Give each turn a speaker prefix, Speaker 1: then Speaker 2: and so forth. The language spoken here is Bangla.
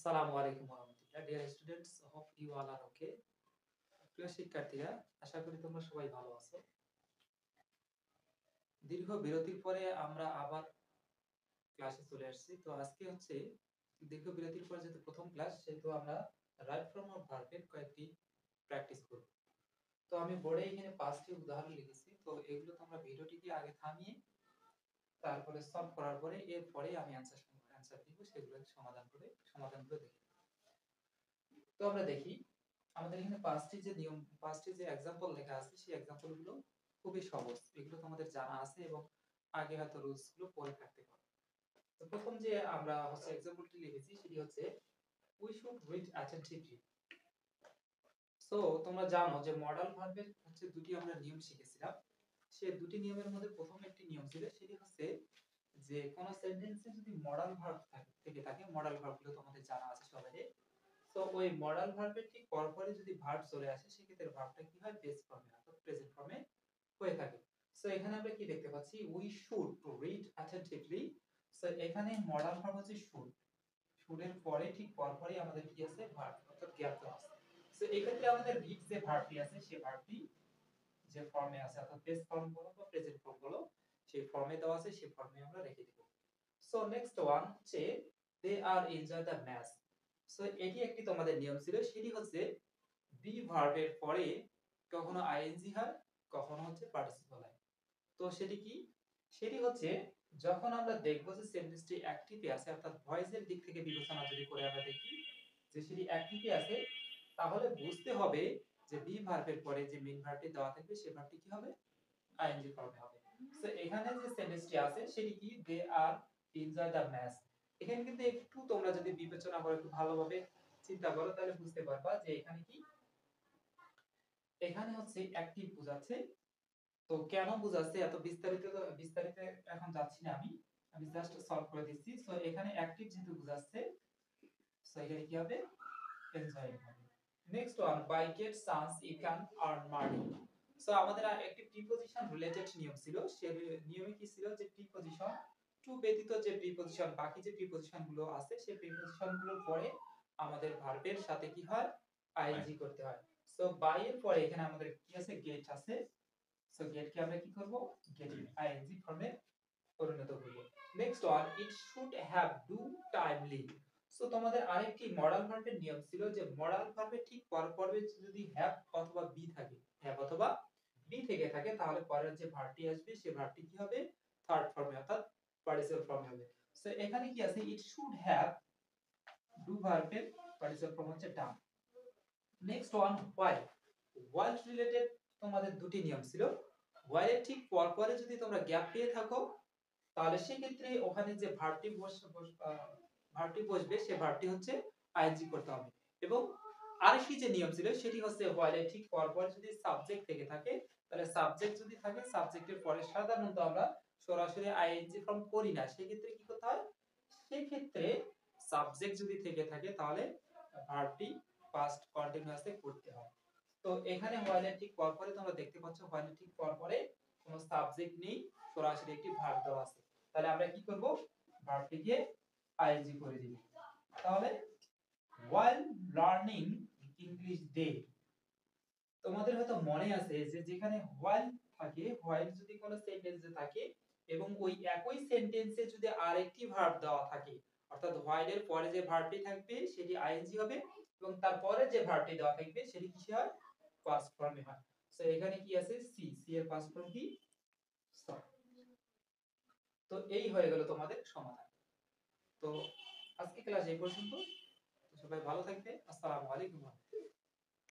Speaker 1: আসসালামু আলাইকুম ওয়া dear students, hope you all are okay. প্রিয় শিক্ষার্থীরা, আশা করি তোমরা সবাই ভালো আছো। দীর্ঘ বিরতির পরে আমরা আবার ক্লাসে চলে আসছি। তো আজকে হচ্ছে দীর্ঘ বিরতির পর যেহেতু প্রথম ক্লাস, সেহেতু আমরা রাইট ফর্ম অফ ভার্বের কয়েকটি প্র্যাকটিস করব। তো আমি বোর্ডে এখানে 5টি উদাহরণ লিখেছি। তো এগুলো তোমরা ভিডিওটিকে আগে থামিয়ে তারপরে সলভ করার পরে এরপরে আমি অ্যানসার দিব, সেগুলো সমাধানগুলো দেখি। তো আমরা দেখি আমাদের এখানে পাঁচটি যে एग्जांपल লেখা আছে, সেই एग्जांपल গুলো খুবই সহজ। এগুলো তোমাদের জানা আছে এবং আগে হয়তো রুলস গুলো পড়ে থাকতে পারো। তো প্রথম যে আমরা হচ্ছে एग्जांपलটি লিখেছি সেটি হচ্ছে we should read attentively। So তোমরা জানো যে মডাল ভার্বের হচ্ছে দুটি আমরা নিয়ম শিখেছিলাম। সেই দুটি নিয়মের মধ্যে প্রথম একটি নিয়ম ছিল, সেটি হচ্ছে যে কোন সেন্টেন্সে যদি মডাল ভার্ব থাকে, মডাল ভার্বগুলো তোমাদের জানা আছে সবারই। তো ওই মডাল ভার্বের ঠিক পরপরই যদি ভার্ব চলে আসে, সেক্ষেত্রে ভার্বটা কি হয়, বেস ফর্মে অর্থাৎ প্রেজেন্ট ফর্মে হয়ে থাকে। সো এখানে আমরা কি দেখতে পাচ্ছি, we should read attentively. So এখানে মডাল ভার্ব হচ্ছে শুড। শুডের পরে ঠিক পরপরই আমাদের কি আছে, ভার্ব অর্থাৎ ক্রিয়া দেওয়া আছে। সো এই ক্ষেত্রে আমাদের রিড যে ভার্বটি আছে, সেই ভার্বটি যে ফর্মে আছে অর্থাৎ বেস ফর্ম বলো বা প্রেজেন্ট ফর্ম বলো, সেই ফর্মে দেওয়া আছে, সেই ফর্মে আমরা রেখে দেব। সো নেক্সট ওয়ান হচ্ছে দে আর এনজয় দ্য ম্যাচ। সো এটি একটি তোমাদের নিয়ম ছিল, সেটি হচ্ছে বি ভার্বের পরে কখনো আইএনজি হয়, কখনো হচ্ছে পার্টিসিপল হয়। তো সেটি কি, সেটি হচ্ছে যখন আমরা দেখব যে সেন্টেন্সটি অ্যাক্টিভে আছে, অর্থাৎ ভয়েসের দিক থেকে বিবেচনা যদি করে আমরা দেখি যে সেটি অ্যাক্টিভে আছে, তাহলে বুঝতে হবে যে বি ভার্বের পরে যে মেইন ভার্বটি দেওয়া থাকবে, সেই ভার্বটি কি হবে, আইএনজি ফর্মে হবে। সো এখানে যে সেন্টেন্সটি আছে সেটি কি, দে আর এনজয় দ্য ম্যাচ। এখানে কিন্তু একটু তোমরা যদি বিবেচনা করে একটু ভালোভাবে চিন্তা করো, তাহলে বুঝতে পারবা যে এখানে কি, এখানে হচ্ছে অ্যাক্টিভ বোঝাচ্ছে। তো কেন বোঝাচ্ছে, এত বিস্তারিত এখন যাচ্ছি না, আমি জাস্ট সলভ করে দিচ্ছি। সো এখানে অ্যাক্টিভ যেহেতু বোঝাচ্ছে, সো এখানে কি হবে, এনজয় হবে। Next one, by get chance you can earn money. So আমাদের একটি প্রিপজিশন রিলেটেড নিয়ম ছিল। সেই নিয়মে কি ছিল যে প্রিপজিশন টু ব্যতীত যে প্রিপজিশন, বাকি যে প্রিপজিশন গুলো আছে, সেই প্রিপজিশন গুলোর পরে আমাদের ভার্বের সাথে কি হয়, আইএনজি করতে হয়। সো বাই এর পরে এখানে আমাদের কি আছে, গেট আছে। সো গেট কে আমরা কি করব, গেটিং আইএনজি ফর্মে পরিণত করব। Next one, it should have do timely. So তোমাদের আরেকটি মডাল ভার্বের নিয়ম ছিল যে মডাল ভার্বের ঠিক পরপরে যদি হ্যাভ অথবা বি থাকে, হ্যাভ অথবা বি থেকে থাকে, তাহলে পরের যে ভার্বটি আসবে সেই ভার্বটি কি হবে, থার্ড ফর্মে অর্থাৎ পার্টিসিপল ফর্মে হবে। সো এখানে কি আছে, ইট শুড হ্যাভ, ডু ভার্বের পার্টিসিপল ফর্ম হচ্ছে done. Next one, while. While related তোমাদের দুটি নিয়ম ছিল। হোয়াইলের ঠিক পরপরে যদি তোমরা গ্যাপ পেয়ে থাকো, তাহলে সেই ক্ষেত্রে ওখানে যে ভার্বটি বসবে, সেই ভার্বটি হচ্ছে আইএনজি করতে হবে। এবং আরেকটি যে নিয়ম ছিল সেটি হচ্ছে হোয়াইলের ঠিক পরপর যদি সাবজেক্ট থেকে থাকে, তাহলে সাবজেক্ট যদি থাকে, সাবজেক্টের পরে সাধারণত আমরা সরাসরি আইএনজি ফর্ম করি না। সেই ক্ষেত্রে কি করতে হয়, সেই ক্ষেত্রে সাবজেক্ট যদি থেকে থাকে, তাহলে ভার্বটি পাস্ট কন্টিনিউয়াসে করতে হয়। তো এখানে হোয়াইলের ঠিক পরপরে তোমরা দেখতে পাচ্ছ, হোয়াইলের ঠিক পরপরে কোনো সাবজেক্ট নেই, সরাসরি একটি ভার্ব দেওয়া আছে। তাহলে আমরা কি করব, ভার্বটিকে আইএনজি করে দিব। তাহলে while learning English they, তোমাদের হয়তো মনে আছে যে যেখানে while থাকে, while যদি কোনো সেন্টেন্সে থাকে এবং ওই একই সেন্টেন্সে যদি আরেকটি ভার্ব দেওয়া থাকে, অর্থাৎ while এর পরে যে ভার্বটি থাকবে সেটি আইএনজি হবে এবং তারপরে যে ভার্বটি দেওয়া থাকবে সেটি কি হয়, পাস্ট ফর্মে হয়। সো এখানে কি আছে, সি এর পাস্ট ফর্ম কি, saw। তো এই হয়ে গেল তোমাদের সমাধান। তো আজকে ক্লাস এই পর্যন্ত। সবাই ভালো থাকবে। আসসালামু আলাইকুম।